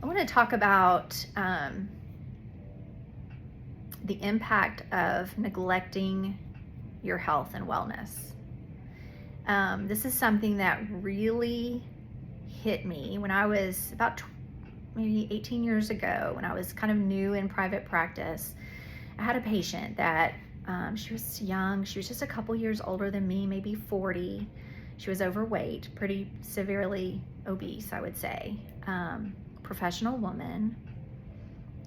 I want to talk about the impact of neglecting your health and wellness. This is something that really hit me when I was about maybe 18 years ago, when I was kind of new in private practice. I had a patient that she was young. She was just a couple years older than me, maybe 40. She was overweight, pretty severely obese, I would say. Professional woman,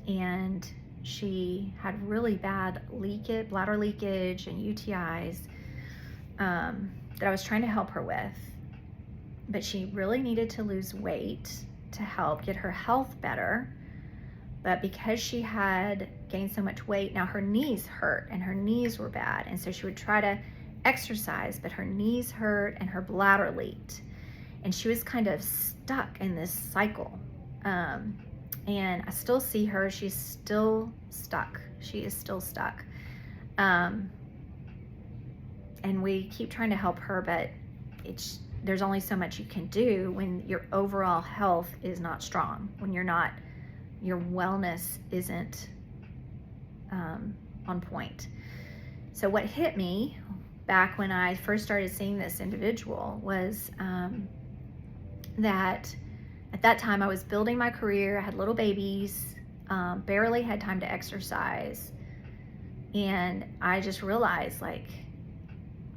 and she had really bad bladder leakage and UTIs that I was trying to help her with. But she really needed to lose weight to help get her health better. But because she had gained so much weight, now her knees hurt and her knees were bad. And so she would try to exercise, but her knees hurt and her bladder leaked. And she was kind of stuck in this cycle. And I still see her. She's still stuck. She is still stuck. And we keep trying to help her, but there's only so much you can do when your overall health is not strong, when your wellness isn't on point. So what hit me back when I first started seeing this individual was that at that time I was building my career. I had little babies, barely had time to exercise. And I just realized, like,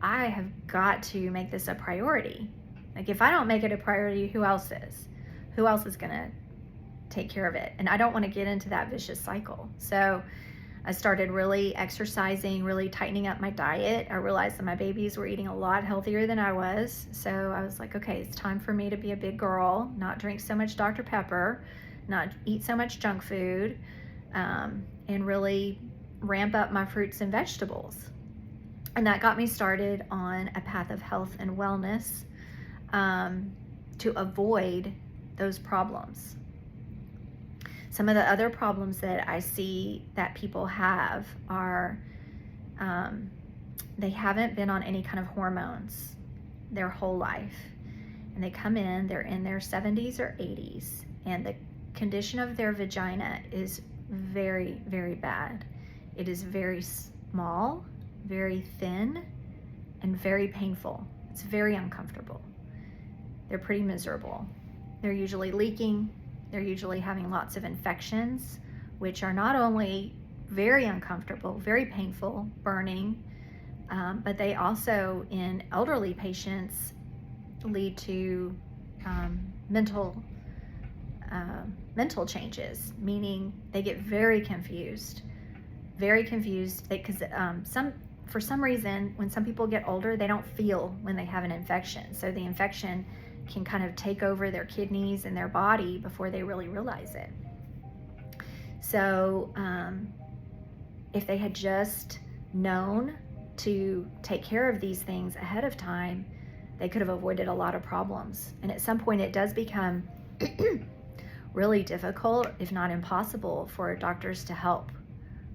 I have got to make this a priority. Like, if I don't make it a priority, who else is? Who else is gonna take care of it? And I don't want to get into that vicious cycle. So I started really exercising, really tightening up my diet. I realized that my babies were eating a lot healthier than I was. So I was like, okay, it's time for me to be a big girl, not drink so much Dr. Pepper, not eat so much junk food, and really ramp up my fruits and vegetables. And that got me started on a path of health and wellness to avoid those problems. Some of the other problems that I see that people have are they haven't been on any kind of hormones their whole life. And they come in, they're in their 70s or 80s, and the condition of their vagina is very, very bad. It is very small, very thin, and very painful. It's very uncomfortable. They're pretty miserable. They're usually leaking. They're usually having lots of infections, which are not only very uncomfortable, very painful, burning, but they also, in elderly patients, lead to mental changes, meaning they get very confused because for some reason, when some people get older, they don't feel when they have an infection. So the infection can kind of take over their kidneys and their body before they really realize it. So if they had just known to take care of these things ahead of time, they could have avoided a lot of problems. And at some point, it does become really difficult, if not impossible, for doctors to help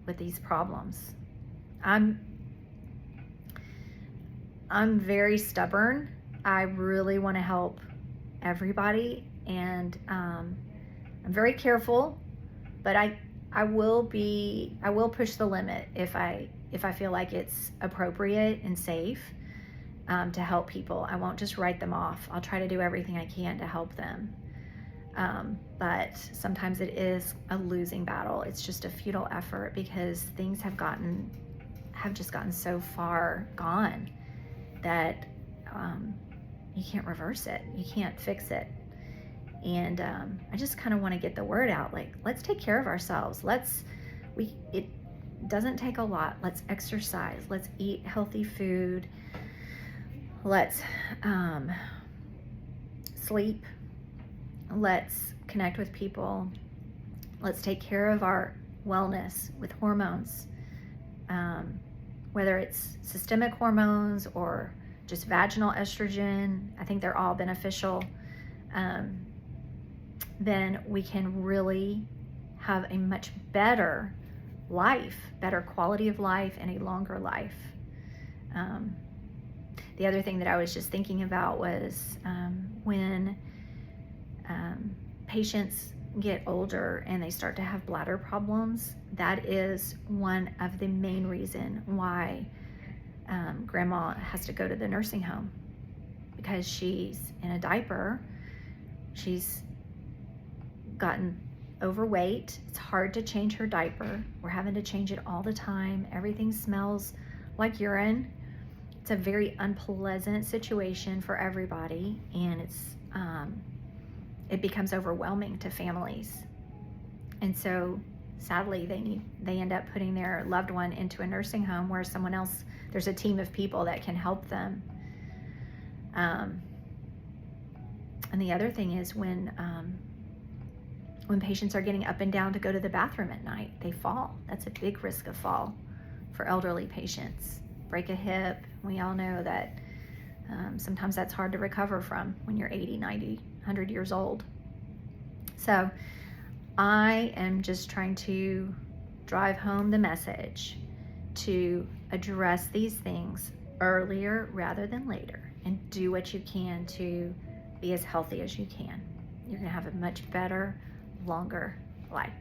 with these problems. I'm very stubborn. I really want to help everybody, and I'm very careful, but I will push the limit if I feel like it's appropriate and safe to help people. I won't just write them off. I'll try to do everything I can to help them. But sometimes it is a losing battle. It's just a futile effort because things have just gotten so far gone that you can't reverse it. You can't fix it. And I just kind of want to get the word out. Like, let's take care of ourselves. It doesn't take a lot. Let's exercise. Let's eat healthy food. Let's sleep. Let's connect with people. Let's take care of our wellness with hormones, whether it's systemic hormones or just vaginal estrogen. I think they're all beneficial. Then we can really have a much better life, better quality of life, and a longer life. The other thing that I was just thinking about was when patients get older and they start to have bladder problems, that is one of the main reason why grandma has to go to the nursing home, because she's in a diaper. She's gotten overweight. It's hard to change her diaper. We're having to change it all the time. Everything smells like urine. It's a very unpleasant situation for everybody, and it becomes overwhelming to families. And so sadly they end up putting their loved one into a nursing home where someone else, there's a team of people that can help them. And the other thing is when patients are getting up and down to go to the bathroom at night, they fall. That's a big risk of fall for elderly patients. Break a hip. We all know that sometimes that's hard to recover from when you're 80, 90, 100 years old. So I am just trying to drive home the message to address these things earlier rather than later, and do what you can to be as healthy as you can. You're going to have a much better, longer life.